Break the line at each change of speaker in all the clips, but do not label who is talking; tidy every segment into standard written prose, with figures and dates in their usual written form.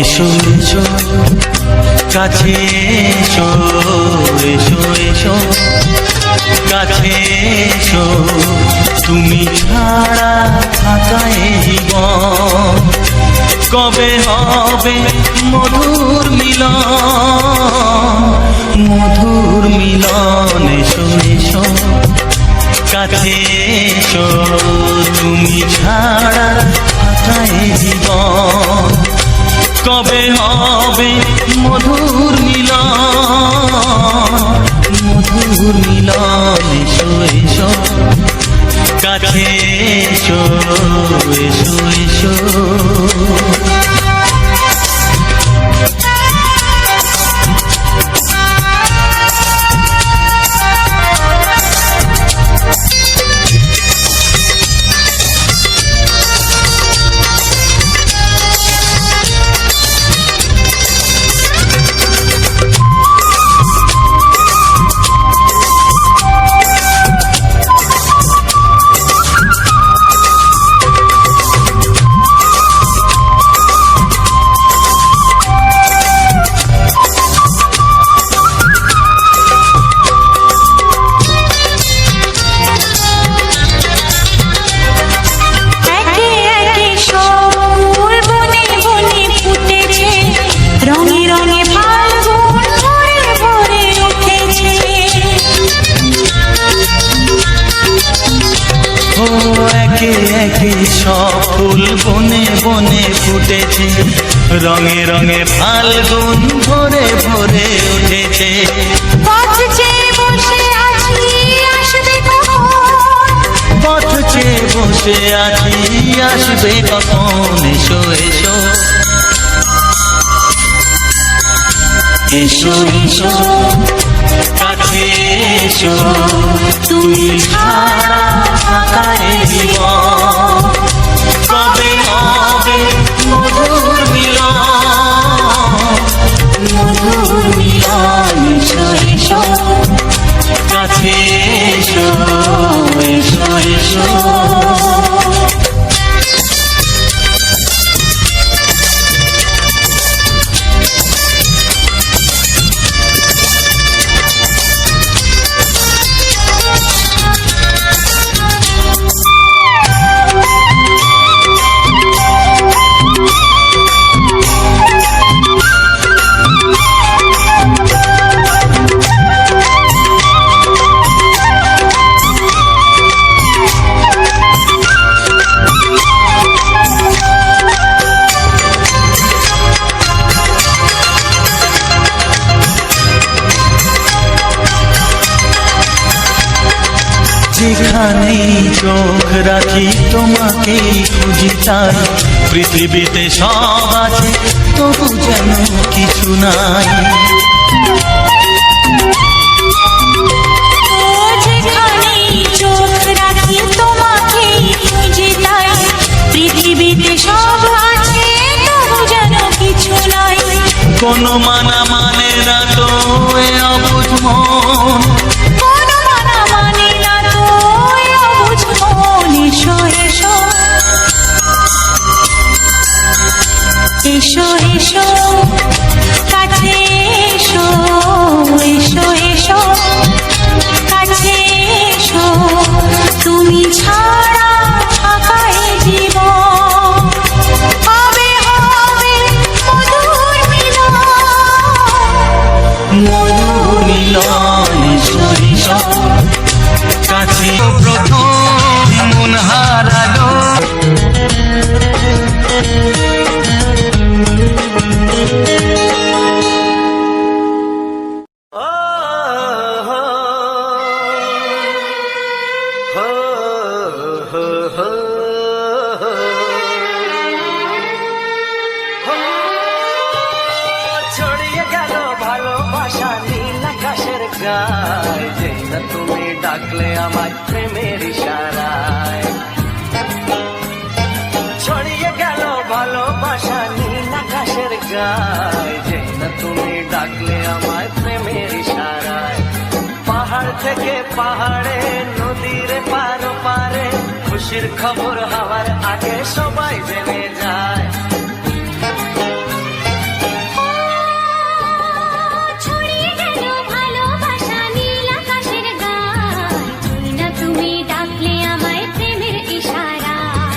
এসো এসো কাছে এসো, এসো এসো কাছে এসো, তুমি ছাড়া থাকা এ জীবন কবে হবে মধুর মিলন, মধুর মিলন। এসো এসো কাছে এসো, তুমি ছাড়া থাকা এ জীবন কবে হবে মধুর মিলন, মধুর মিলন। এসো এসো কাছে এসো, এসো এসো। একে একে সব ফুল বনে বনে ফুটেছে, রঙে রঙে ফাল্গুন ভরে ভরে উঠেছে।
পথ চেয়ে বসে আছি আসবে কখন,
পথ চেয়ে বসে আছি আসবে কখন। এসো এসো এসো এসো কাছে এসো, তুমি ছাড়া থাকা এ জীবন কবে হবে মধুর মিলন, মধুর মিলন। এসো এসো কাছে এসো, এসো এসো। যেখানেই চোখ রাখি তোমাকেই খুঁজি তাই, পৃথিবীতে সব আছে তবু যেন কিছু নাই।
যেখানেই চোখ রাখি তোমাকেই খুঁজি তাই, পৃথিবীতে সব আছে তবু যেন কিছু নাই।
কোনো মানা মানে না তো এ অবুঝ মন,
কোনো মানা মানে না তো এ অবুঝ মন। এসো এসো এসো এসো কাছে এসো, এসো এসো কাছে এসো, তুমি ছাড়া থাকা এ জীবন কবে হবে মধুর মিলন,
যায়, যে না তুমি ডাকলে আমায় প্রেমের ইশারায়। ছড়িয়ে গেল ভালোবাসা নীল আকাশের গায়, যে না তুমি ডাকলে আমায় প্রেমের ইশারায়। পাহাড় থেকে পাহাড়ে, নদীর পার পারে, খুশির খবর হওয়ার আগে সবাই জেনে যায়।
ছড়িয়ে গেল ভালোবাসা নীল আকাশের গায়, তুই না তুমি ডাকলে আমায় প্রেমের ইশারায়।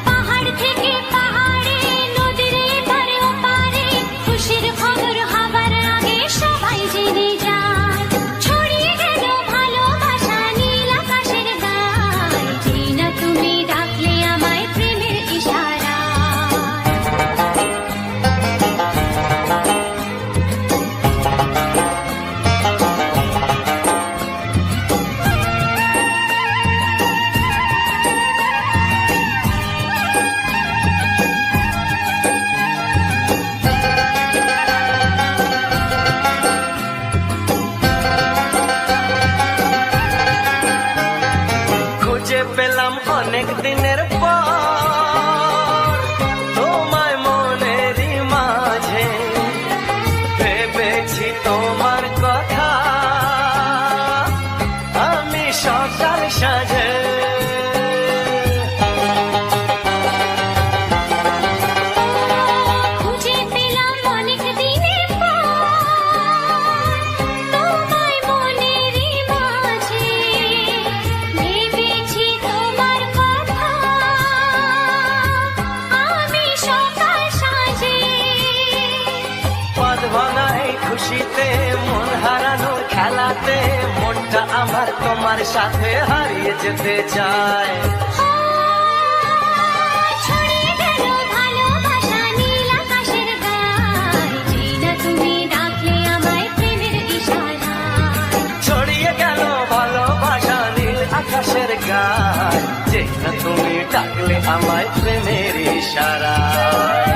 পাহাড় থেকে পাহাড়ে, নদীর এপারে ওপারে, খুশির খবর হবার আগে সবাই জেনে যায়। ছড়িয়ে গেল ভালোবাসা নীল আকাশের গায়, তুই না তুমি ডাকলে আমায় প্রেমের ইশারায়।
খুঁজে পেলাম অনেক দিনের পর তোমায় মনেরই মাঝে, ভেবেছি তোমার কথা আমি সকাল সাজে।
খুঁজে পেলাম অনেক দিনের পর তোমায় মনেরই মাঝে, ভেবেছি তোমার কথা আমি সকাল সাজে।
পদ ভাঙা এই খুশিতে, মন হারানোর খেলাতে, মনটা আমার তোমার সাথে হারিয়ে যেতে চায়।
ছড়িয়ে গেল ভালোবাসা নীল আকাশের গায়, যে না তুমি ডাকলে আমায় প্রেমের ইশারায়।
ছড়িয়ে গেল ভালোবাসা নীল আকাশের গায়, যে না তুমি ডাকলে আমায় প্রেমের ইশারায়।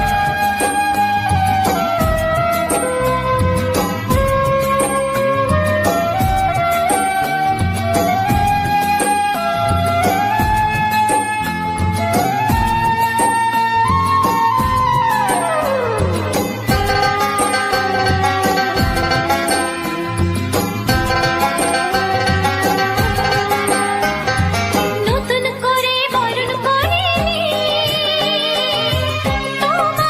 নতুন করে বরণ করে নি তোমায়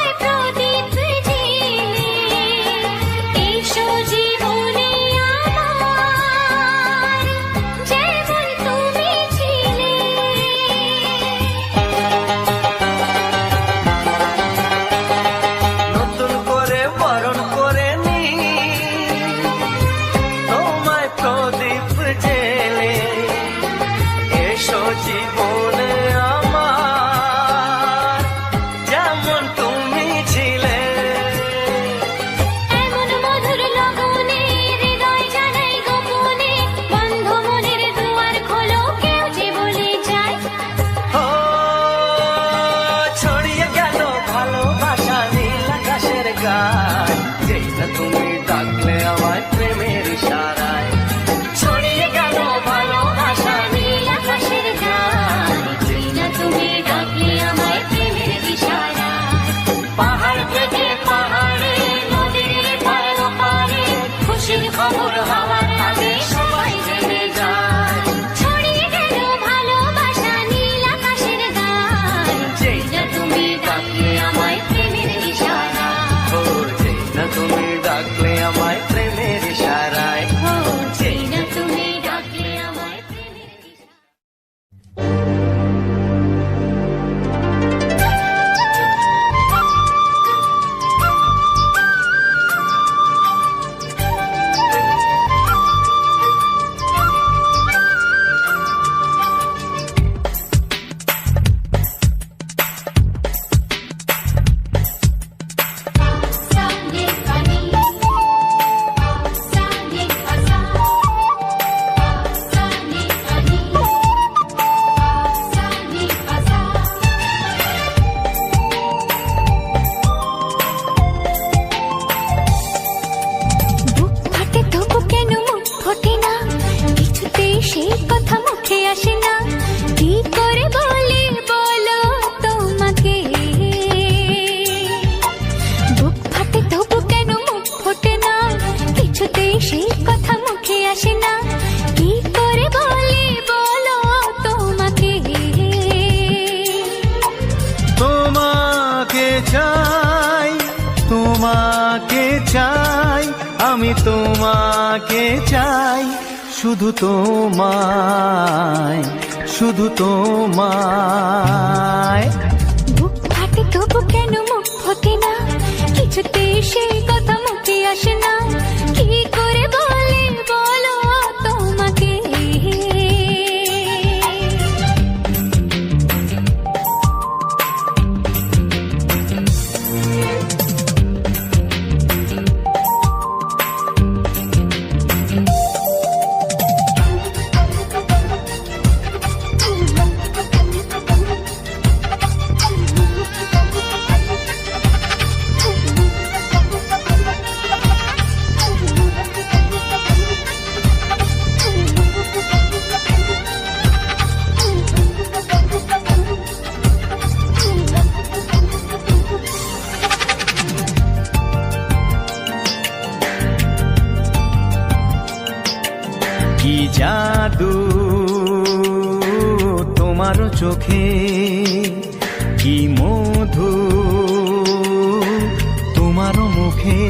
সেই কথা মুখে আসে না, কি করে বলি বলো তোমাকে।
তোমাকে চাই, তোমাকে চাই, আমি তোমাকে চাই, শুধু তোমায়, শুধু তোমায়।
বুক ফাটে তবু কেন মুখ ফোটে না, কিছুতে সেই কথা মুখে আসে না, কি করে বলি বলো তোমাকে।
কি জাদু তোমার চোখে, কি মধু তোমার মুখে,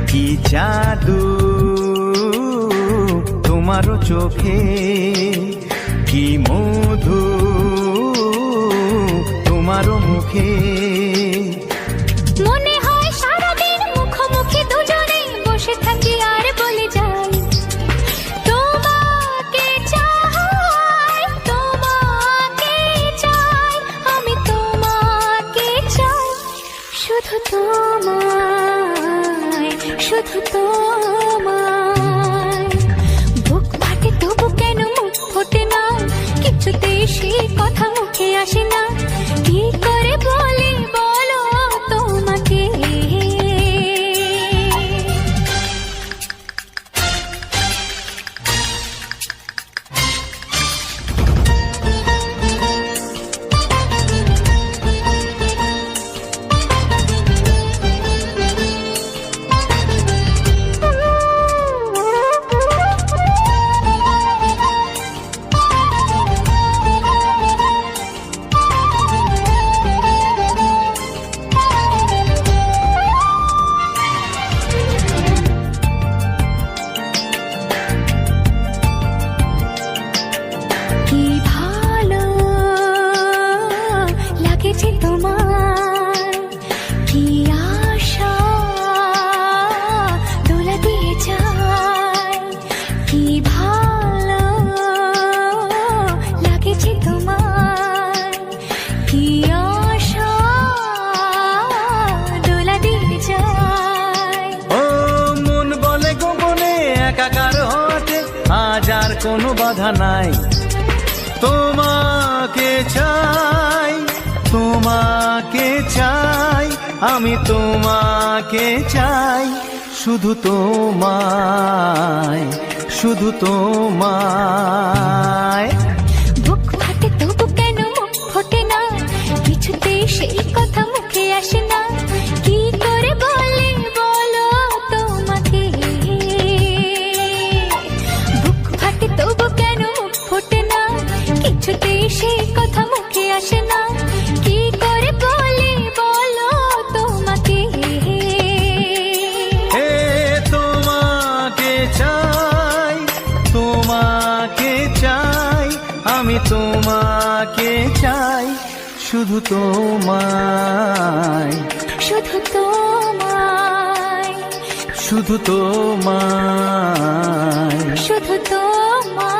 কি জাদু তোমার চোখে, কি মধু তোমার মুখে।
মনে হয় সারাদিন মুখোমুখি দুজনে বসে থাকি আর বলে যাই, তোমাকে চাই, তোমাকে চাই, আমি তোমাকে চাই, শুধু তোমায়, শুধু তোমায়। বুক ফাটে তবু কেন মুখ ফোটে না, কিছুতে সেই কথা মুখে আসে না, কি করে বলি বলো তোমাকে। কি ভালো লাগেছে তোমার, কি আশা দোলা দিয়ে যায়, কি ভালো লাগেছে তোমার, কি আশা দোলা দিয়ে যায়।
ও মন বলে গোপনে একাকার হতে, আজ আর কোনো বাধা নাই। তোমাকে চাই, তোমাকে চাই, আমি তোমাকে চাই, শুধু তোমায়, শুধু তোমায়।
বুক ফাটে তবু কেন মুখ ফোটে না, কিছুতে সেই কথা মুখে আসে না, কি করে বলি বলো তোমাকে। বুক ফাটে তবু কেন মুখ ফোটে না, কিছুতে সেই কথা মুখে আসে না, কি করে বলি বলো তোমাকে।
হে তোমাকে চাই, তোমাকে চাই, আমি তোমাকে চাই, শুধু তোমায়,
শুধু তোমায়,
শুধু তোমায়।
শুধু তোমায়।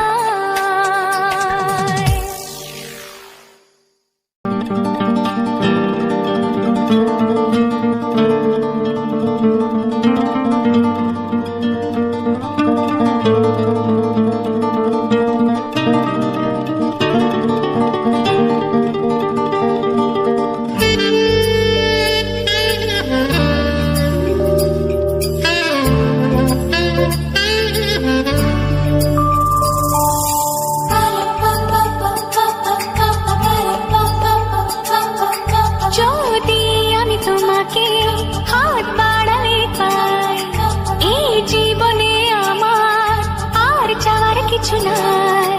কিছু নাই।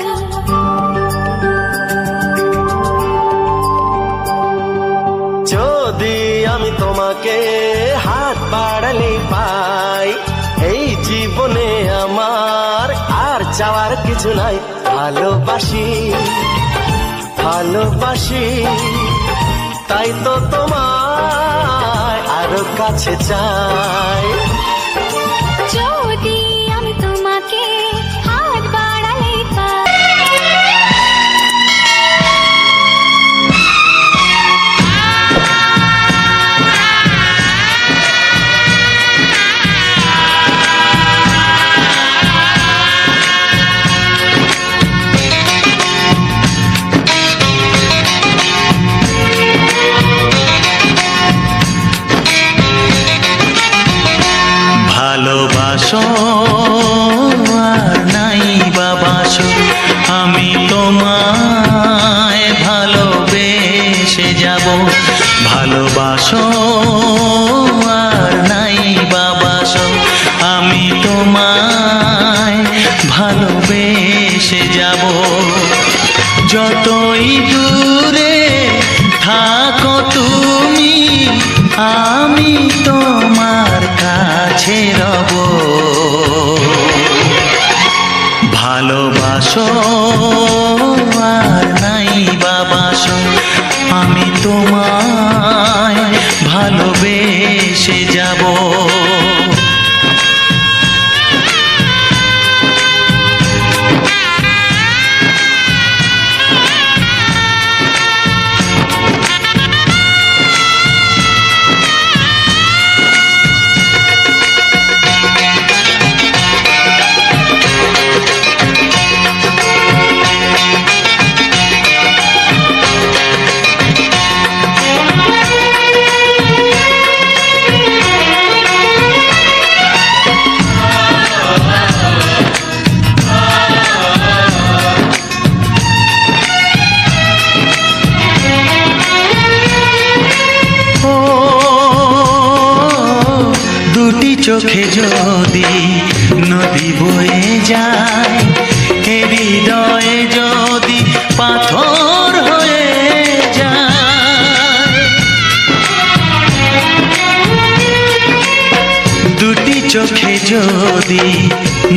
যদি আমি তোমাকে হাত বাড়ালে পাই, এই জীবনে আমার আর চাওয়ার কিছু নাই। ভালোবাসি ভালোবাসি, তাই তো তোমায় আরো কাছে চাই।
যদি আমি তোমাকে হাত বাড়ালে পাই।
ভালোবাসো আর নাই বাবাসো, আমি তোমায় ভালোবেসে যাব। ভালোবাসো আর নাই বাবাসো, আমি তোমায় ভালোবেসে যাব। যতই দূরে থাকো তুমি, আমি তোমার কাছে রব। ভালোবাসো আর নাই বাবাসো, আমি তোমায় ভালোবেসে যাব। দুটি চোখে যদি নদী বয়ে যায়, এ হৃদয়ে যদি পাথর হয়ে যায়। দুটি চোখে যদি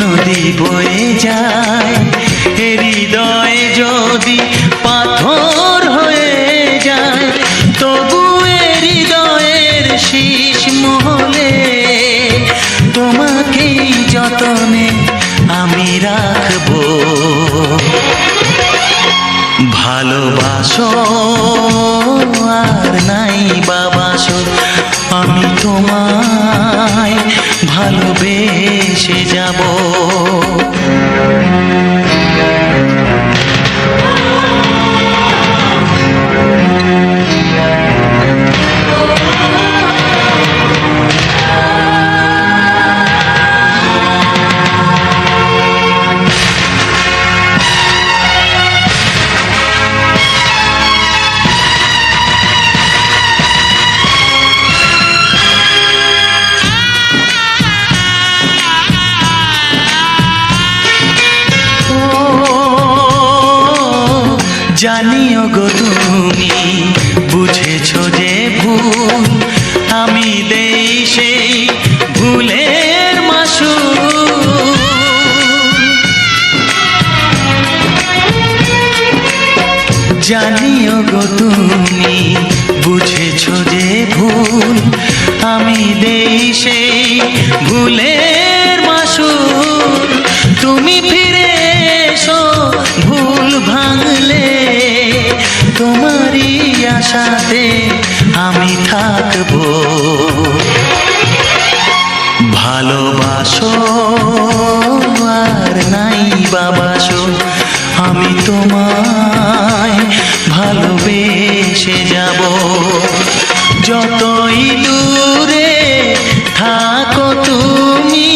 নদী বয়ে যায়, এ হৃদয়ে যদি পাথর হয়ে যায়, তবু এ হৃদয়ের শীষ মহলে তোমাকেই যতনে আমি রাখবো। ভালোবাসো আর নাই বাবাসো, আমি তোমায় ভালোবেসে যাব। জানিও গো তুমি বুঝেছো যে ভুল, আমি দেই সেই ভুলের মাসুল। জানিও গো তুমি বুঝেছো যে ভুল, আমি দেই সেই ভুলের মাসুল। তুমি ফিরে এসো ভুল ভাঙলে, তোমারই আশাতে আমি থাকবো। ভালোবাসো আর নাই বাবাসো, আমি তোমায় ভালোবেসে যাব। যতই দূরে থাকো তুমি,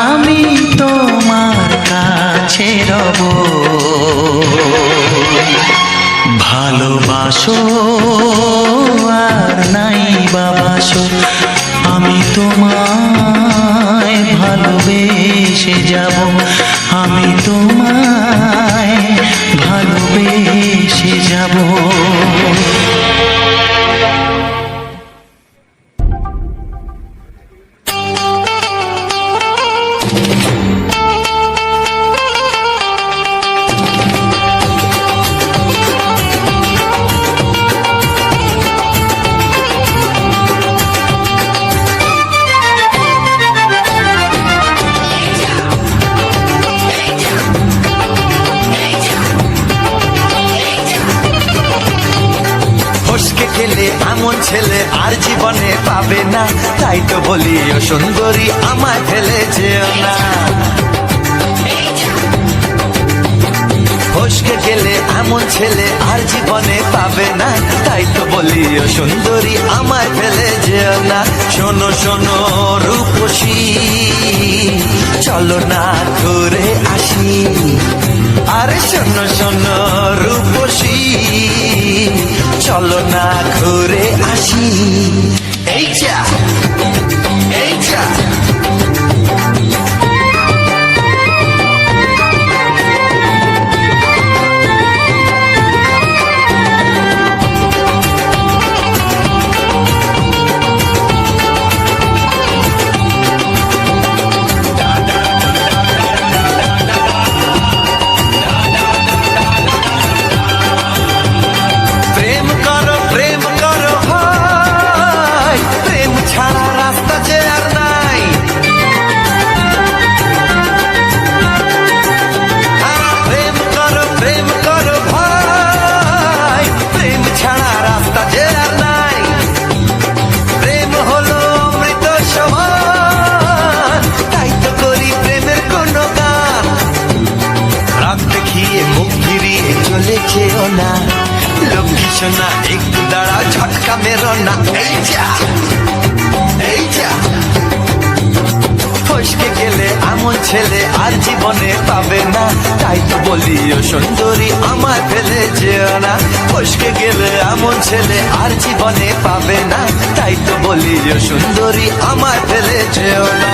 আমি তোমার কাছে রব। ভালোবাসো আর নাই বাবাসো, আমি তোমায় ভালোবেসে যাব। আমি তোমায় ভালোবেসে যাব।
ফসকে গেলে এমন ছেলে আর জীবনে পাবে না, তাই তো বলি ও সুন্দরী আমায় ফেলে যেও না। ফসকে গেলে এমন ছেলে আর জীবনে পাবে না, তাই তো বলি ও সুন্দরী আমায় ফেলে যেও না। শোনো শোনো রূপসী, চলো না ঘুরে আসি। আরে শোনো শোনো রূপসী, চলো না ঘুরে আসি। এই যা এই যা না লক্ষ্মী সোনা, একটু দাঁড়া ঝটকা মেরো না। এই যা এই যা ফসকে গেলে এমন ছেলে আর জীবনে পাবে না, তাই তো বলি ও সুন্দরী আমায় ফেলে যেও না। ফসকে গেলে এমন ছেলে আর জীবনে পাবে না, তাই তো বলি ও সুন্দরী আমায় ফেলে যেও না।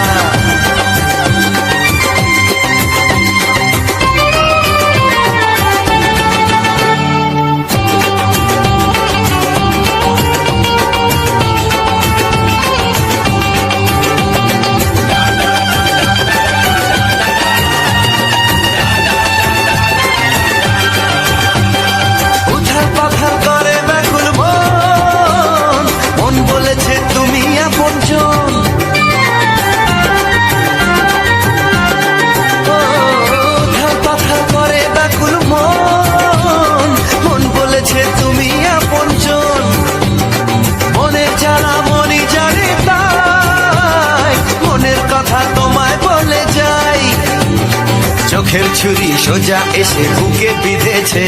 চোখের ছুরি সোজা এসে বুকে বিঁধেছে,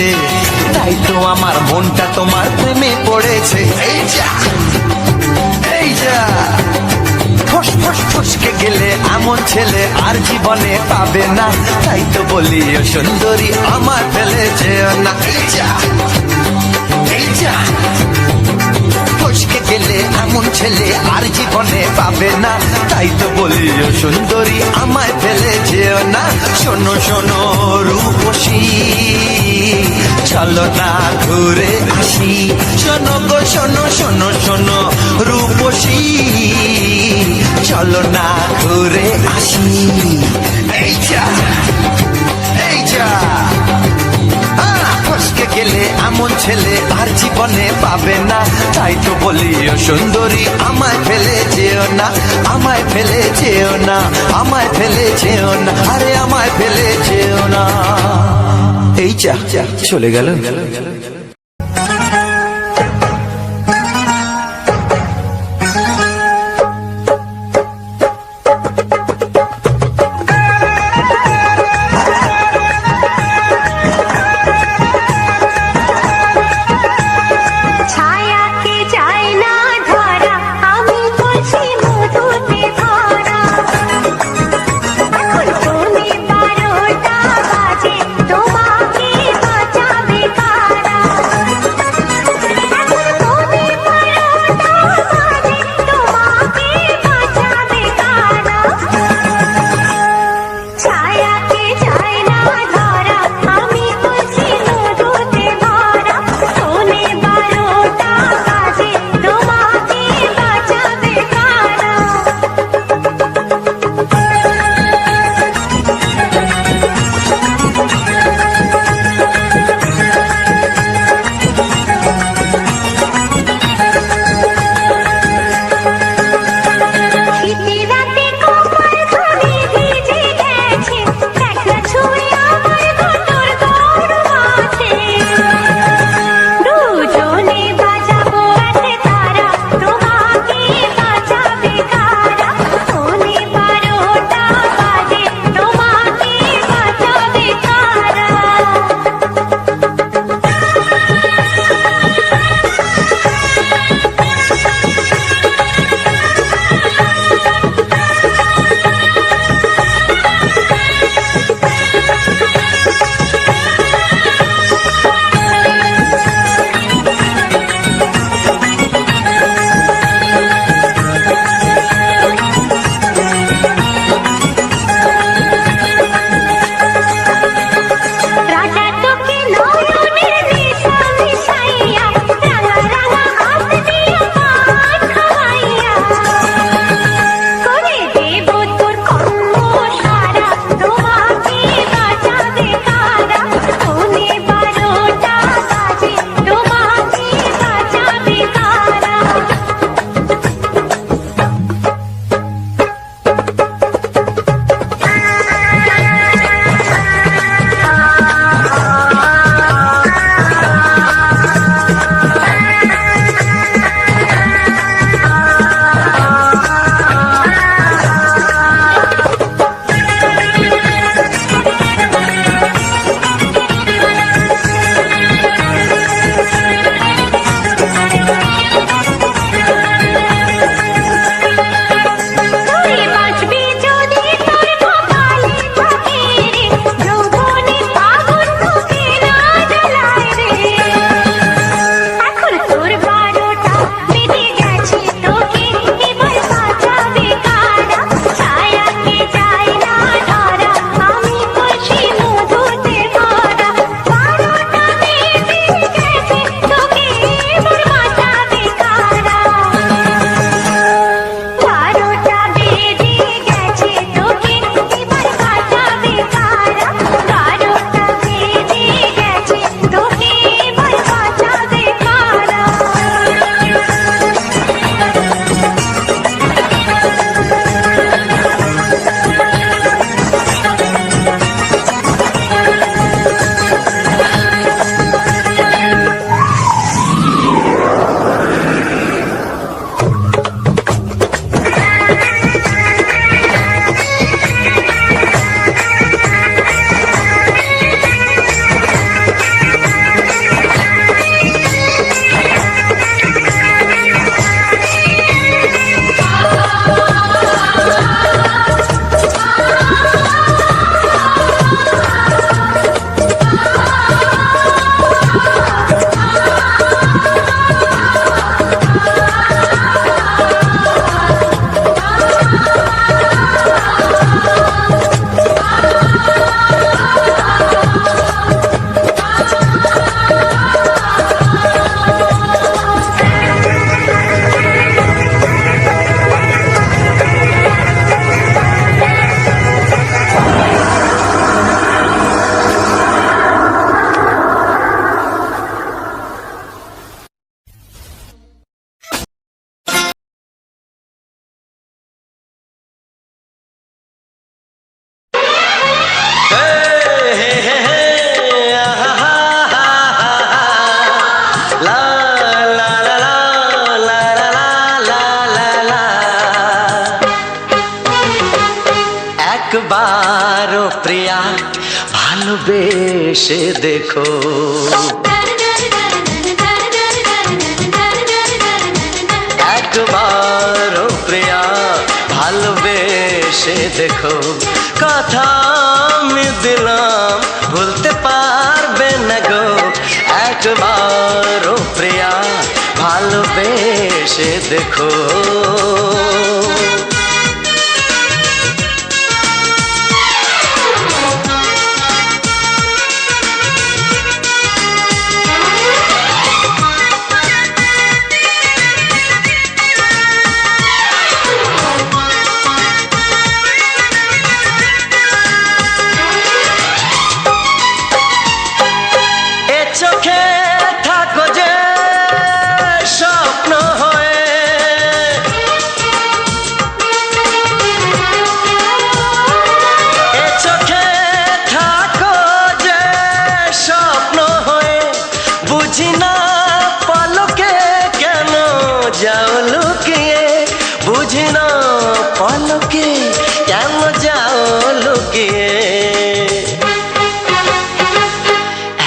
তাই তো আমার মনটা তোমার প্রেমে পড়েছে। এই যা এই যা ফস ফস ফসকে গেলে এমন ছেলে আর জীবনে পাবে না, তাই তো বলি ও সুন্দরী আমার ফেলে যেও না। এই যা এই যা ফসকে গেলে এমন ছেলে আর জীবনে পাবে না, তাই তো বলি ও সুন্দরী আমায় ফেলে যেও না। শোনো শোনো রূপসী, চলো না ঘুরে আসি। শোনো গো শোনো শোনো শোনো রূপসী, চলো না ঘুরে আসি। এই যা এই যা ফসকে গেলে এমন ছেলে আর জীবনে পাবে না, তাই তো বলি ও সুন্দরী আমায় ফেলে যেও না। আমায় ফেলে যেও না, আমায় ফেলে যেও না, আরে আমায় ফেলে যেও না। এই যা চলে গেল।
তোমাকে বাঁচাবে কারা।
একবারও প্রিয়া ভালোবেসে দেখো। একবারও প্রিয়া ভালোবেসে দেখো। কথা আমি দিলাম ভুলতে পারবে না গো। একবারও প্রিয়া ভালোবেসে দেখো। চোখে থাকো যে স্বপ্ন হয়ে, এ চোখে থাকো যে স্বপ্ন হয়ে, বুঝি না পলকে কেন যাও লুকিয়ে, বুঝি না পলকে কেন যাও লুকিয়ে।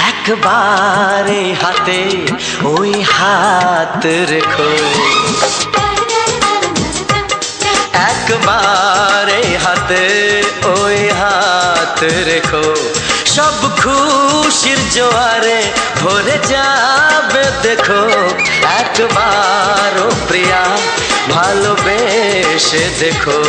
একবারে হাতে ওই হাত রেখো। একবারে হাতে ওই হাত রেখো। সব খুশির জোয়ারে ভরে যাবে দেখো। একবারও প্রিয়া ভালোবেসে দেখো।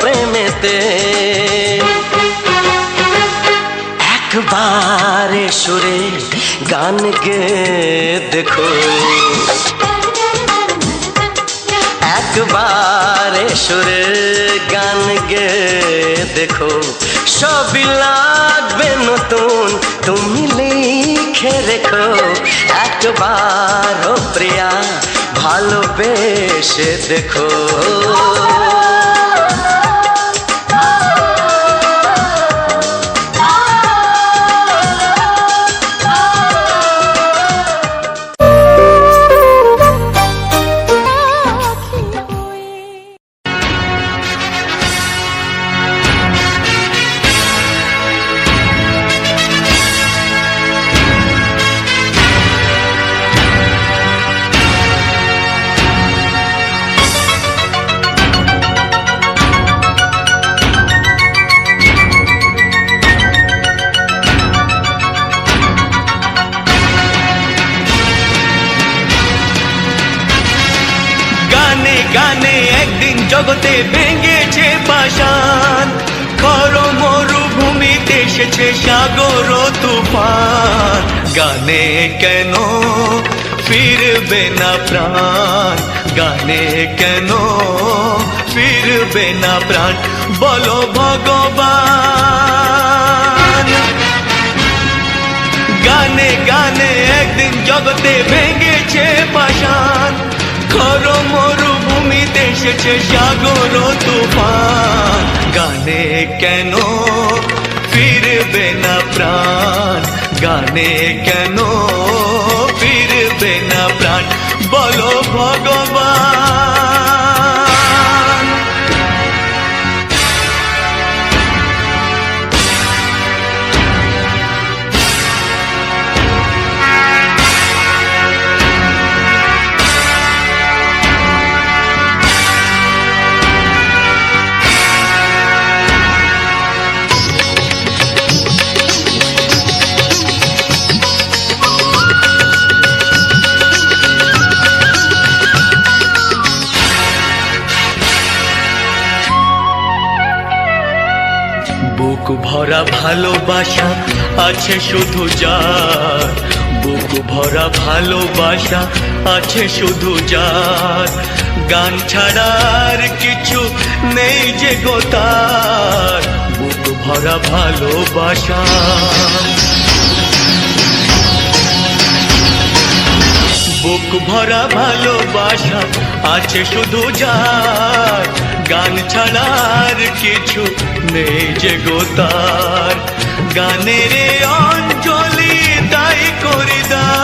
প্রেমেতে একবারে সুরে গান গে দেখো। একবারে সুরে গান গে দেখো। সবই লাগবে নতুন তুমি লিখে রেখো। একবারও প্রিয়া ভালোবেসে দেখো।
গানে একদিন জগতে ভেঙেছে পাষাণ, খর মরুভূমিতে এসেছে সাগর তুফান। গানে কেন ফিরবে না প্রাণ, গানে কেন ফিরবে না প্রাণ, বলো ভগবান। গানে গানে একদিন জগতে ভেঙেছে পাষাণ, খর মরুভূমিতে এসেছে সাগর তুফান। গানে কেন ফিরবে না প্রাণ, গানে কেন ফিরবে না প্রাণ, বলো ভগবান। ভরা ভালোবাসা আছে শুধু যার, বুক ভরা ভালোবাসা আছে শুধু যার, গান ছাড়ার কিছু নেই যে গো তার, বুক ভরা ভালোবাসা। বুক ভরা ভালোবাসা আছে শুধু যার, গান ছাড়ার কিছু নেই যে গো তার, গানের অঞ্জলি তাই করি দান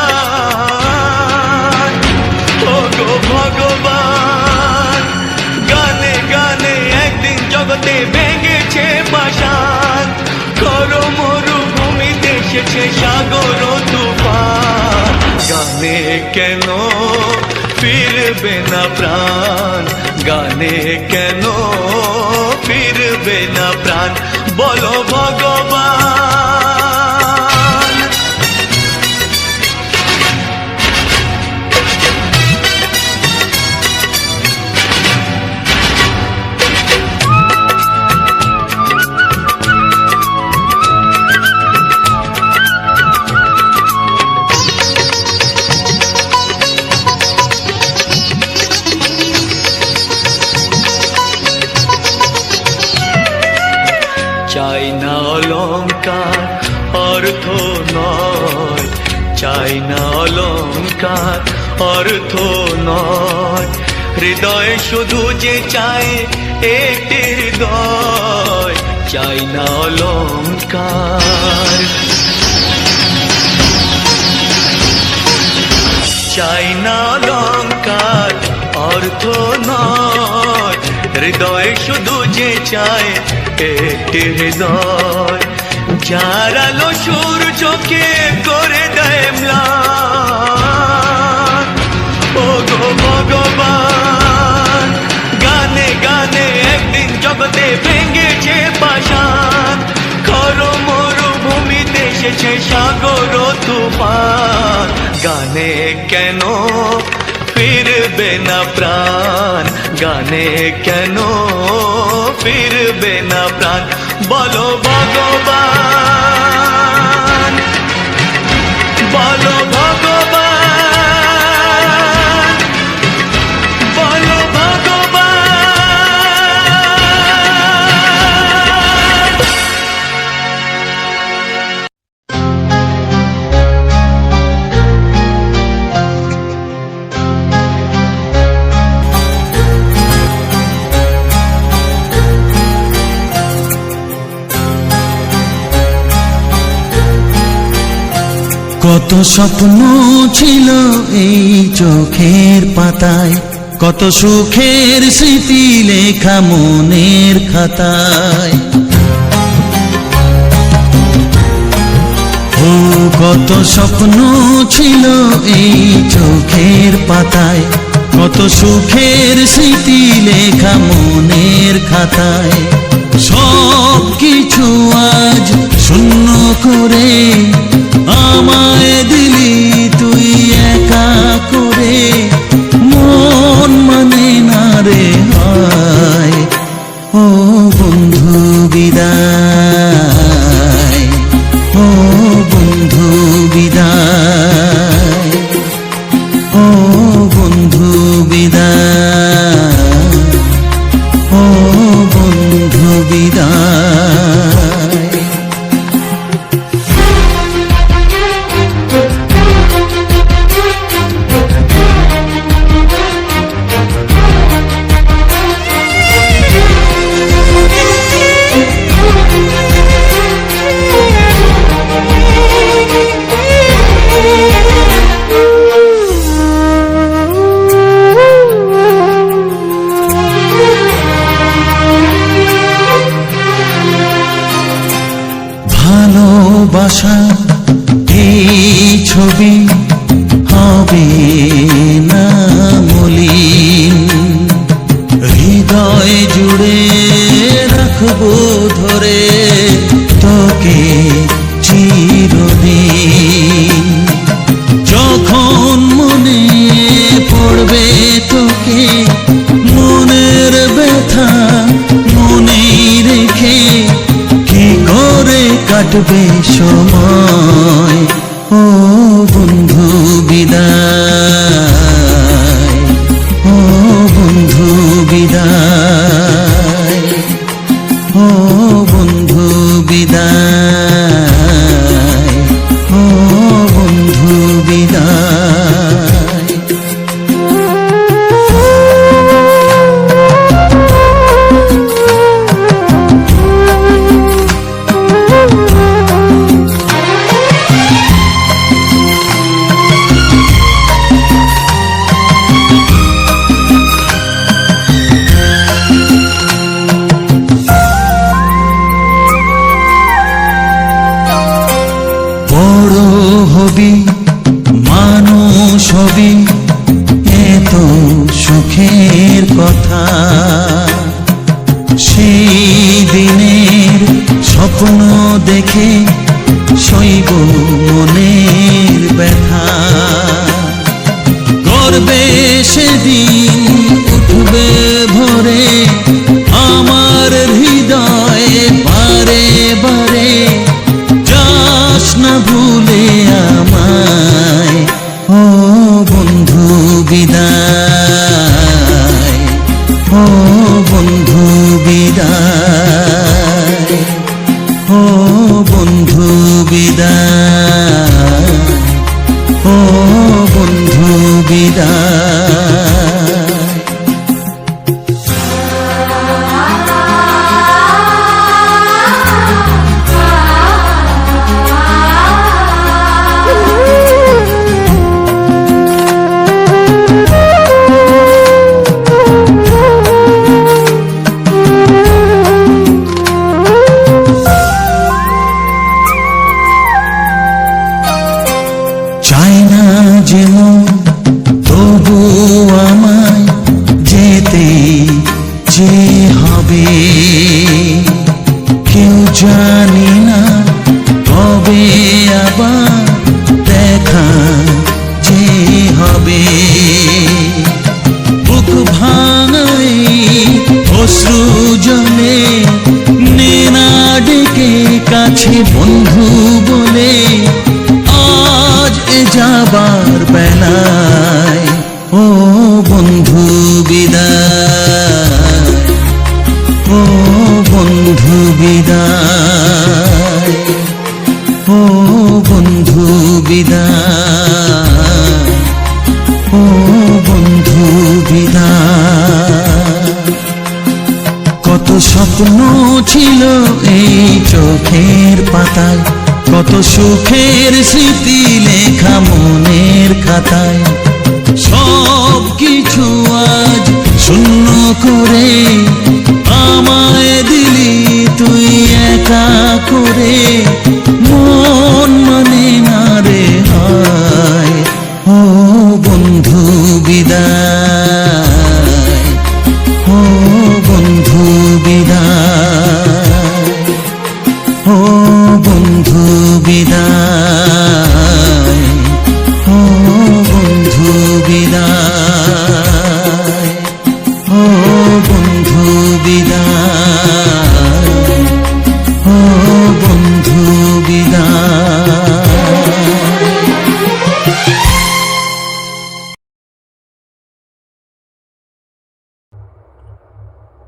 ও গো ভগবান। গানে গানে একদিন জগতে ভেঙেছে পাষাণ, করো মরুভূমিতে এসেছে সাগর তুফান, গানে কেন ফিরবে না প্রাণ, গানে কেন ফিরবে না প্রাণ, বলো ভগবান। চাই না অলংকার অর্থ নয়, চাই না অলংকার অর্থ নয়, হৃদয় শুধু যে চায় একটি হৃদয়, চাই না অলংকার। চাই না অলংকার অর্থ নয়, হৃদয় শুধু যে চায় একটি হৃদয়, যার আলো সূর্যকে করে দেয় ম্লান ও গো ভগবান। গানে গানে একদিন জগতে ভেঙেছে পাষাণ, করো মরুভূমিতে এসেছে সাগর তুফান, গানে কেন ফিরবে না প্রাণ, গানে কেন ফিরবে না প্রাণ, বলো ভগবান, বলো ভগবান, বলো ভগবান।
কত স্বপ্ন ছিল এই চোখের পাতায়, কত সুখের স্মৃতি লেখা মনের খাতায়। ও কত স্বপ্ন ছিল এই চোখের পাতায়, কত সুখের স্মৃতি লেখা মনের খাতায়। সব কিছু আজ শূন্য করে আমায় দিলি তুই একা করে, মন মানে না রে হায়। ও বন্ধু বিদায়, ও বন্ধু বিদায়, ও বন্ধু বিদায়, ও বন্ধু বিদায়। ভালোবাসা এই ছবি হবে না মলিন, হৃদয় জুড়ে রাখবো ধরে তোকে চিরদিন। যখন মনে পড়বে তোকে, মনের ব্যথা মনেই রেখে কি করে পড়বে সময়, ও বন্ধু বিদায়, ও বন্ধু বিদায়, ও বন্ধু বিদায়, ও বন্ধু বিদায়। বড় হবি, মানুষ হবি, এত সুখের কথা, সেই দিনের স্বপ্ন দেখে সইব মনের ব্যথা। গর্বে সেদিন উঠবে ভরে আমার হৃদয়ে, বারে বারে যাস না ভুলে আমায়, ও বন্ধু বিদায়, ও বন্ধু বিদায়, ও বন্ধু বিদায়, ও বন্ধু বিদায়। চাই না যেমন তবু আমায় যেতে যে হবে, কেউ জানি না কবে আবার দেখা যে হবে। বুক ভাঙাই অশ্রু জলে নে না ডেকে কাছে বন্ধু বলে, আজ এ যাবার বেলায়, ও বন্ধু বিদায়, ও বন্ধু বিদায়, ও বন্ধু বিদায়, ও বন্ধু বিদায়। কত স্বপ্ন ছিল এই চোখের পাতায়, কত সুখের স্মৃতি লেখা মনের খাতায়, সব কিছু আজ শূন্য করে আমায় দিলি তুই একা করে। মন মানে না রে হায়, ও বন্ধু বিদায়, ও বন্ধু বিদায়, ও বন্ধু বিদায়, ও বন্ধু বিদায়, ও বন্ধু বিদায়, ও বন্ধু বিদায়।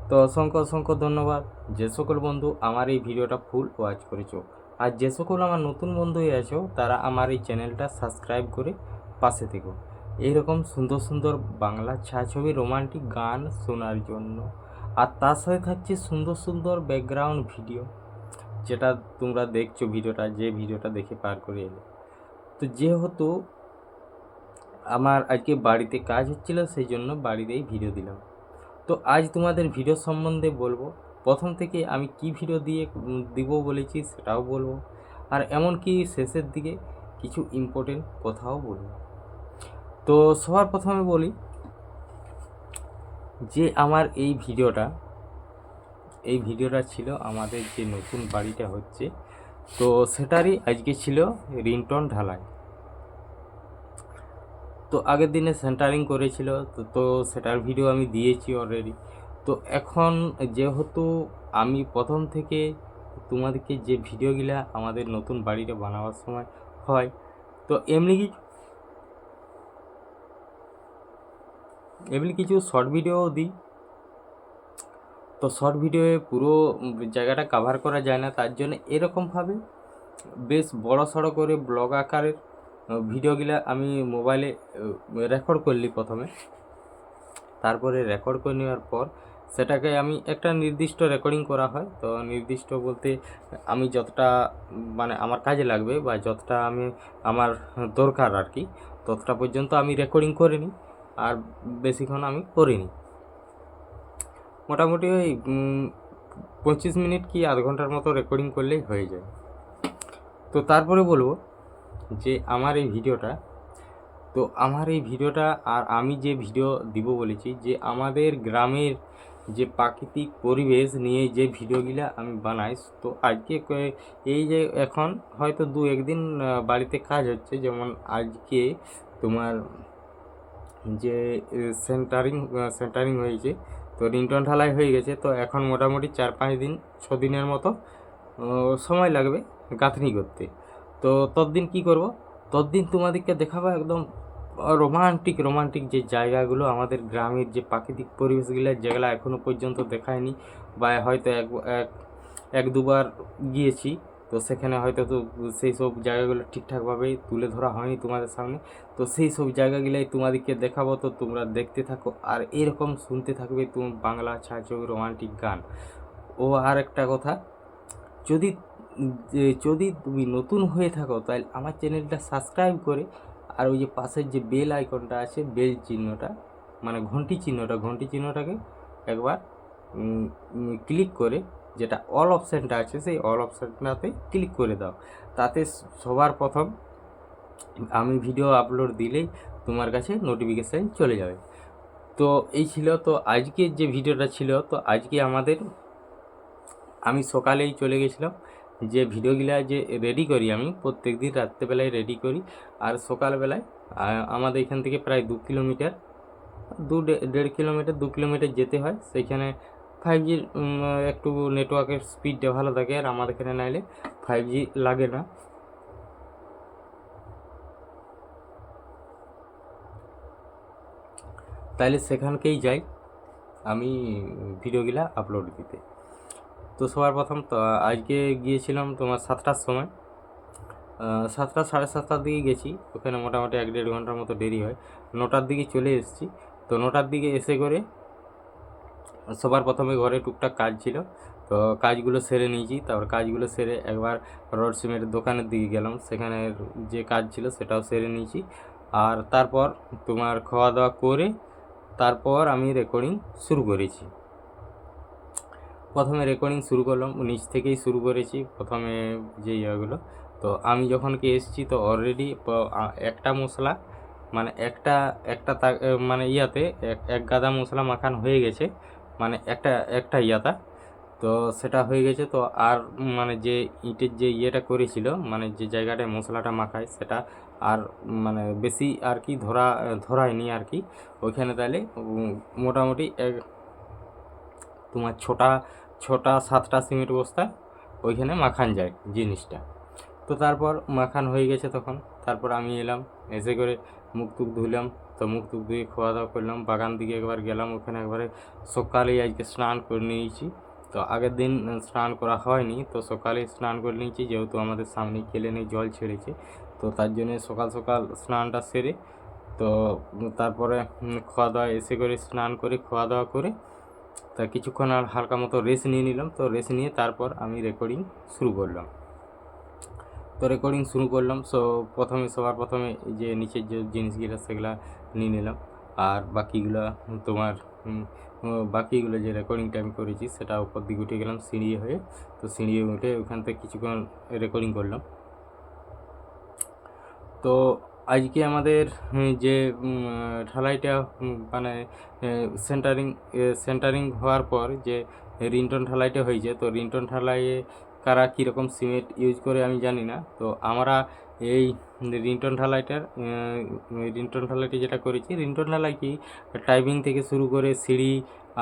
তো অসংখ্য অসংখ্য ধন্যবাদ যে সকল বন্ধু আমার এই ভিডিওটা ফুল ওয়াচ করেছো, আর যে সকল আমার নতুন বন্ধু আছো তারা আমার এই চ্যানেলটা সাবস্ক্রাইব করে পাশে থেকো এইরকম সুন্দর সুন্দর বাংলা ছায়াছবি রোমান্টিক গান শোনার জন্য। আর তার সাথে থাকছে সুন্দর সুন্দর ব্যাকগ্রাউন্ড ভিডিও, যেটা তোমরা দেখছো ভিডিওটা, যে ভিডিওটা দেখে পার করে এলে। তো যেহেতু আমার আজকে বাড়িতে কাজ হচ্ছিল সেই জন্য বাড়িতেই ভিডিও দিলাম। তো আজ তোমাদের ভিডিও সম্বন্ধে বলবো, প্রথম থেকে আমি কি ভিডিও দিব বলেছি সেটাও বলবো, আর এমনকি শেষের দিকে কিছু ইম্পর্টেন্ট কথাও বলবো। তো সবার প্রথমে বলি যে আমার এই ভিডিওটা ছিল আমাদের যে নতুন বাড়িটা হচ্ছে, তো সেটারই আজকে ছিল রিংটোন ঢালাই। তো আগের দিনে সেন্টারিং করেছিল, তো সেটার ভিডিও আমি দিয়েছি অলরেডি। তো এখন যেহেতু আমি প্রথম থেকে তোমাদেরকে যে ভিডিওগুলা আমাদের নতুন বাড়িটা বানাবার সময় হয়, তো এমনি কিছু শর্ট ভিডিও দিই। তো শর্ট ভিডিওয়ে পুরো জায়গাটা কাভার করা যায় না, তার জন্য এরকমভাবে বেশ বড় সড়ো করে ব্লগ আকারের ভিডিওগুলা আমি মোবাইলে রেকর্ড করলি প্রথমে। তারপরে রেকর্ড করে নেওয়ার পর সেটাকে আমি একটা নির্দিষ্ট রেকর্ডিং করা হয়। তো নির্দিষ্ট বলতে আমি যতটা মানে আমার কাজে লাগবে বা যতটা আমার দরকার আর কি, ততটা পর্যন্ত আমি রেকর্ডিং করে নিই, আর বেশিক্ষণ আমি করিনি। মোটামুটি ওই 25 মিনিট কি আধ ঘন্টার মতো রেকর্ডিং করলেই হয়ে যায়। তো তারপরে বলবো যে আমার এই ভিডিওটা আর আমি যে ভিডিও দিব বলেছি, যে আমাদের গ্রামের যে প্রাকৃতিক পরিবেশ নিয়ে যে ভিডিওগুলা আমি বানাই। তো আজকে এই যে এখন হয়তো 2-1 দিন বাড়িতে কাজ হচ্ছে, যেমন আজকে তোমার যে সেন্টারিং হয়েছে, তো রিংটোন ঢালাই হয়ে গেছে। তো এখন মোটামুটি 4-5 দিনের মতো সময় লাগবে গাঁথনি করতে। তো ততদিন কি করব, ততদিন তোমাদেরকে দেখাবো একদম রোমান্টিক যে জায়গাগুলো, আমাদের গ্রামের যে প্রাকৃতিক পরিবেশগুলো, যেগুলো এখনও পর্যন্ত দেখায়নি, বা হয়তো এক দুবার গিয়েছি, তো সেখানে হয়তো তো সেই সব জায়গাগুলো ঠিকঠাকভাবে তুলে ধরা হয়নি তোমাদের সামনে। তো সেই সব জায়গাগুলোই তোমাদেরকে দেখাবো। তো তোমরা দেখতে থাকো আর এরকম শুনতে থাকবে তুমি বাংলা ছায়াছবি রোমান্টিক গান। ও আর একটা কথা, যদি তুমি নতুন হয়ে থাকো তাহলে আমার চ্যানেলটা সাবস্ক্রাইব করে, আর ওই যে পাশের যে বেল আইকনটা আছে, বেল চিহ্নটা মানে ঘন্টি চিহ্নটাকে একবার ক্লিক করে, যেটা অল অপশানটা আছে সেই অল অপশানটাতে ক্লিক করে দাও। তাতে সবার প্রথম আমি ভিডিও আপলোড দিলেই তোমার কাছে নোটিফিকেশান চলে যাবে। তো এই ছিল তো আজকের যে ভিডিওটা ছিল। তো আজকে আমি সকালেই চলে গেছিলাম, যে ভিডিওগুলা যে রেডি করি আমি প্রত্যেক দিন রাত্রেবেলায় রেডি করি, আর সকালবেলায় আমাদের এখান থেকে প্রায় 2 কিলোমিটার যেতে হয়। সেইখানে 5G একটু নেটওয়ার্কের স্পিডটা ভালো থাকে, আর আমাদের এখানে নাইলে 5G লাগে না। তাইলে সেখানকেই যাই আমি ভিডিওগুলা আপলোড দিতে। তো সবার প্রথম তো আজকে গিয়েছিলাম তোমার 7টার সময়, 7টা 7:30টার দিকে গেছি। ওখানে মোটামুটি 1-1.5 ঘন্টার মতো দেরি হয়। 9টার দিকে চলে এসেছি। তো 9টার দিকে এসে করে সবার প্রথমে ঘরে টুকটাক কাজ ছিল, তো কাজগুলো সেরে নিয়েছি। তারপর কাজগুলো সেরে একবার রড সিমেন্টের দোকানের দিকে গেলাম, সেখানে যে কাজ ছিল সেটাও সেরে নিয়েছি। আর তারপর তোমার খাওয়া দাওয়া করে তারপর আমি রেকর্ডিং শুরু করেছি। প্রথমে রেকর্ডিং শুরু করলাম, নিচ থেকেই শুরু করেছি প্রথমে যে ইয়েগুলো। তো আমি যখন কি এসেছি, তো অলরেডি একটা মশলা মানে মানে ইয়াতে এক গাদা মশলা মাখানো হয়ে গেছে, মানে একটা ইয়াতা। তো সেটা হয়ে গেছে। তো আর মানে যে ইটের যে ইয়েটা করেছিল, মানে যে জায়গাটায় মশলাটা মাখায়, সেটা আর মানে বেশি আর কি ধরায়নি আর কি ওইখানে। তাহলে মোটামুটি তোমার 6-7টা সিমেন্ট বস্তা ওইখানে মাখান যায় জিনিসটা। তো তারপর মাখান হয়ে গেছে তখন। তারপর আমি এলাম, এসে করে মুখ টুক ধুলাম। তো মুখ টুক ধুয়ে খাওয়া দাওয়া করলাম, বাগান দিকে একবার গেলাম। ওখানে একবারে সকালেই আজকে স্নান করে নিয়েছি। তো আগের দিন স্নান করা হয়নি, তো সকালে স্নান করে নিয়েছি, যেহেতু আমাদের সামনে কেলেনে জল ছেড়েছে। তো তার জন্য সকাল স্নানটা সেরে, তো তারপরে খাওয়া দাওয়া এসে করে স্নান করে খাওয়া দাওয়া করে তা কিছুক্ষণ আর হালকা মতো রেস্ট নিয়ে নিলাম। তো রেস্ট নিয়ে তারপর আমি রেকর্ডিং শুরু করলাম। প্রথমে সবার প্রথমে যে নিচের যে জিনিসগুলো সেগুলো নিয়ে নিলাম, আর বাকিগুলো যে রেকর্ডিং টাইম করেছি সেটা উপর দিকে উঠে গেলাম সিঁড়ি হয়ে। তো সিঁড়ি উঠে ওখান থেকে কিছুক্ষণ রেকর্ডিং করলাম। তো আজকে আমাদের যে ঢালাইটা মানে সেন্টারিং হওয়ার পর যে রিংটোন ঢালাইটা হয়েছে, তো রিংটোন ঢালাইয়ে কারা কীরকম সিমেন্ট ইউজ করে আমি জানি না। তো আমরা এই রিন্টন ঢালাইটি যেটা করেছি, রিন্টন ঢালাই কি টাইপিং থেকে শুরু করে সিঁড়ি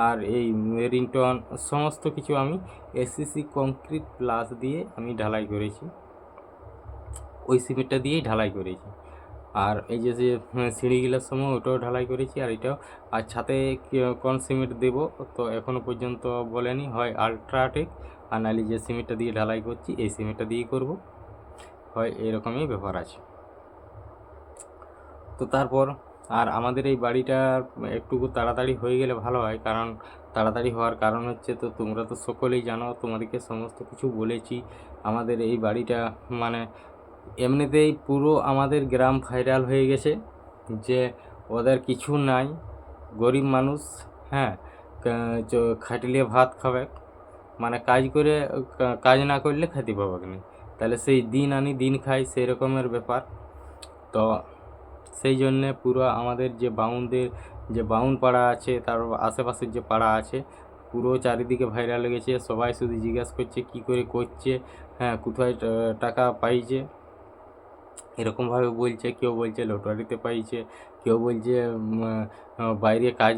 আর এই রিন্টন সমস্ত কিছু আমি এসসিসি কংক্রিট প্লাস দিয়ে আমি ঢালাই করেছি, ওই সিমেন্টটা দিয়েই ঢালাই করেছি। আর এই যে সিঁড়িগুলোর সময় ওটাও ঢালাই করেছি, আর এটাও। আর ছাতে কোন সিমেন্ট দেবো তো এখনও পর্যন্ত বলেনি, হয় আলট্রাটেক আর নাহলে যে সিমেন্টটা দিয়ে ঢালাই করছি এই সিমেন্টটা দিয়েই করব, হয় এরকমই ব্যাপার আছে। তো তারপর আর আমাদের এই বাড়িটা একটু তাড়াতাড়ি হয়ে গেলে ভালো হয়, কারণ তাড়াতাড়ি হওয়ার কারণ হচ্ছে, তো তোমরা তো সকলেই জানো, তোমাদেরকে সমস্ত কিছু বলেছি। আমাদের এই বাড়িটা মানে এমনিতেই পুরো আমাদের গ্রাম ভাইরাল হয়ে গেছে যে ওদের কিছু নাই, গরিব মানুষ, হ্যাঁ, খাটলিয়ে ভাত খাবে, মানে কাজ করে কাজ না করলে খেতে পাবে না, তাহলে সেই দিন আনি দিন খাই সেই রকমের ব্যাপার। তো সেই জন্যে পুরো আমাদের যে বাউন পাড়া আছে, তার আশেপাশের যে পাড়া আছে পুরো চারিদিকে ভাইরাল হয়ে গেছে। সবাই শুধু জিজ্ঞাসা করছে কী করে করছে, হ্যাঁ, কোথায় টাকা পাইছে, এরকমভাবে বলছে। কেউ বলছে লটারিতে পাইছে, কেউ বলছে বাইরে কাজ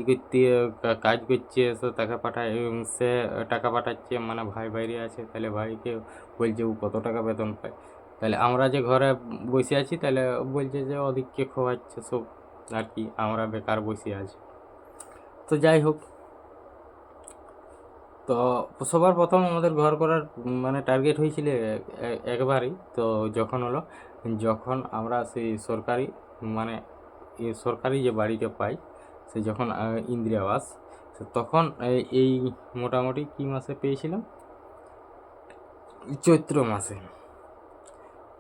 করছে সে টাকা পাঠায়, সে টাকা পাঠাচ্ছে, মানে ভাই বাইরে আছে, তাহলে ভাইকে বলছে ও কত টাকা বেতন পায়। তাহলে আমরা যে ঘরে বসে আছি তাহলে বলছে যে ওদিককে খোয়াচ্ছে সব আর কি, আমরা বেকার বসে আছি। তো যাই হোক, তো সবার প্রথম আমাদের ঘর করার মানে টার্গেট হয়েছিল একবারই, তো যখন আমরা সেই মানে সরকারি যে বাড়িটা পাই, সে যখন ইন্দিরা আবাস, তখন এই মোটামুটি কী মাসে পেয়েছিলাম, চৈত্র মাসে।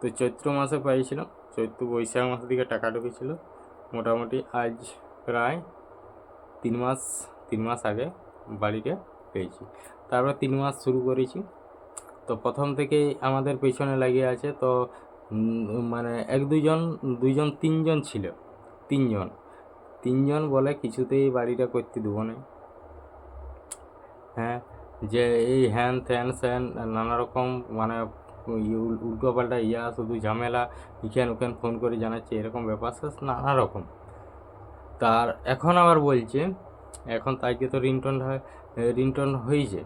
তো চৈত্র মাসে পাইছিলাম, চৈত্র বৈশাখ মাসের দিকে টাকা ঢুকেছিল। মোটামুটি আজ প্রায় 3 মাস আগে বাড়িটা পেয়েছি। তারপর 3 মাস শুরু করেছি। তো প্রথম থেকেই আমাদের পেছনে লাগিয়ে আছে। তো মানে দুইজন তিনজন ছিল, তিনজন বলে কিছুতেই বাড়িটা করতে দেবো না, হ্যাঁ, যে এই হ্যান ত্যান স্যান নানা রকম মানে উল্টো পাল্টা শুধু ঝামেলা, ইখান ওখান ফোন করে জানাচ্ছে, এরকম ব্যাপার নানা রকম। তার এখন আবার বলছে, এখন তাইকে তো রিংটোন হয়েছে,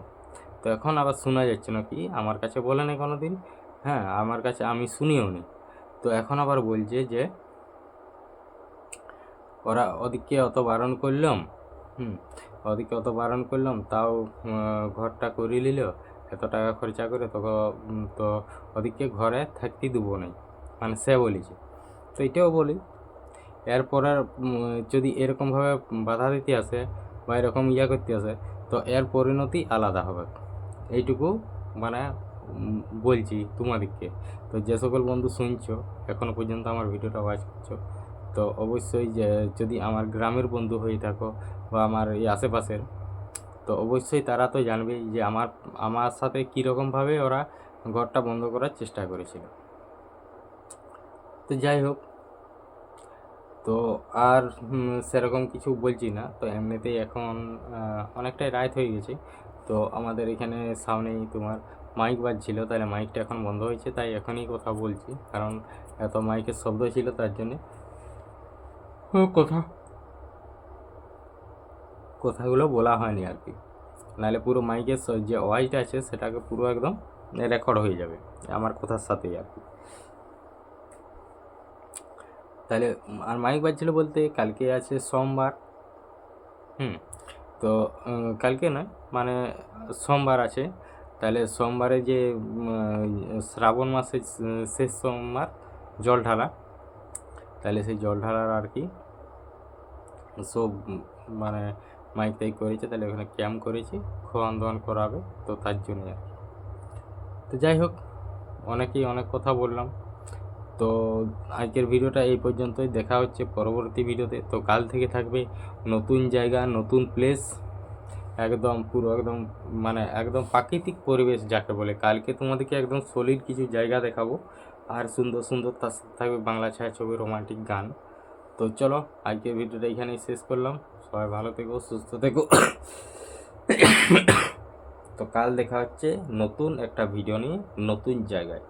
তো এখন আবার শোনা যাচ্ছে নাকি, আমার কাছে বলে না কোনো দিন, হ্যাঁ, আমার কাছে আমি শুনিও নি। তো এখন আবার বলছে যে ওদিকে অত বারণ করলাম, তাও ঘরটা করে নিল, এত টাকা খরচা করে, তো ওদিকে ঘরে থাকতে দেবো না, মানে সে বলেছে। তো এটাও বলি, এরপর আর যদি এরকমভাবে বাধা দিতে আসে বা এরকম করতে আসে, তো এর পরিণতি আলাদা হবে, এইটুকু মানে বলছি তোমাদেরকে। তো যে সকল বন্ধু শুনছো, এখনও পর্যন্ত আমার ভিডিওটা ওয়াচ করছো, তো অবশ্যই যে যদি আমার গ্রামের বন্ধু হয়ে থাকো বা আমার এই আশেপাশের, তো অবশ্যই তারা তো জানবেই যে আমার সাথে কীরকমভাবে ওরা ঘরটা বন্ধ করার চেষ্টা করেছিল। তো যাই হোক, তো আর সেরকম কিছু বলছি না। তো এমনিতেই এখন অনেকটাই রাত হয়ে গেছে, তো আমাদের এখানে সামনেই তোমার মাইক বাজছিল, তাহলে মাইকটা এখন বন্ধ হয়েছে, তাই এখনই কথা বলছি, কারণ এত মাইকের শব্দ ছিল, তার জন্যে কথাগুলো বলা হয়নি আর কি, নাহলে পুরো মাইকের যে ওয়াইসটা আছে সেটাকে পুরো একদম রেকর্ড হয়ে যাবে আমার কথার সাথেই আর কি। তাহলে আর মাইক বাজছিল বলতে কালকে আছে সোমবার, তো কালকে নয় মানে সোমবার আছে, তাহলে সোমবারে যে শ্রাবণ মাসের শেষ সোমবার জল ঢালা, তাহলে সেই জল ঢালার আর কি সব মানে মাইক টাইক করেছে, তাহলে ওখানে ক্যাম্প করেছি, খাওয়ান দাওয়ান করাবে, তো তার জন্য আর কি। তো যাই হোক, অনেকেই অনেক কথা বললাম, তো আজকের ভিডিওটা এই পর্যন্তই। দেখা হচ্ছে পরবর্তী ভিডিওতে। তো কাল থেকে থাকবে নতুন জায়গা, নতুন প্লেস, একদম পুরো একদম মানে একদম প্রাকৃতিক পরিবেশ যাকে বলে। কালকে তোমাদেরকে একদম সলিড কিছু জায়গা দেখাবো, আর সুন্দর সুন্দর তার সাথে থাকবে বাংলা ছায়াছবি, রোমান্টিক গান। তো চলো, আজকের ভিডিওটা এখানেই শেষ করলাম। সবাই ভালো থেকো, সুস্থ থেকো। তো কাল দেখা হচ্ছে নতুন একটা ভিডিও নিয়ে, নতুন জায়গায়।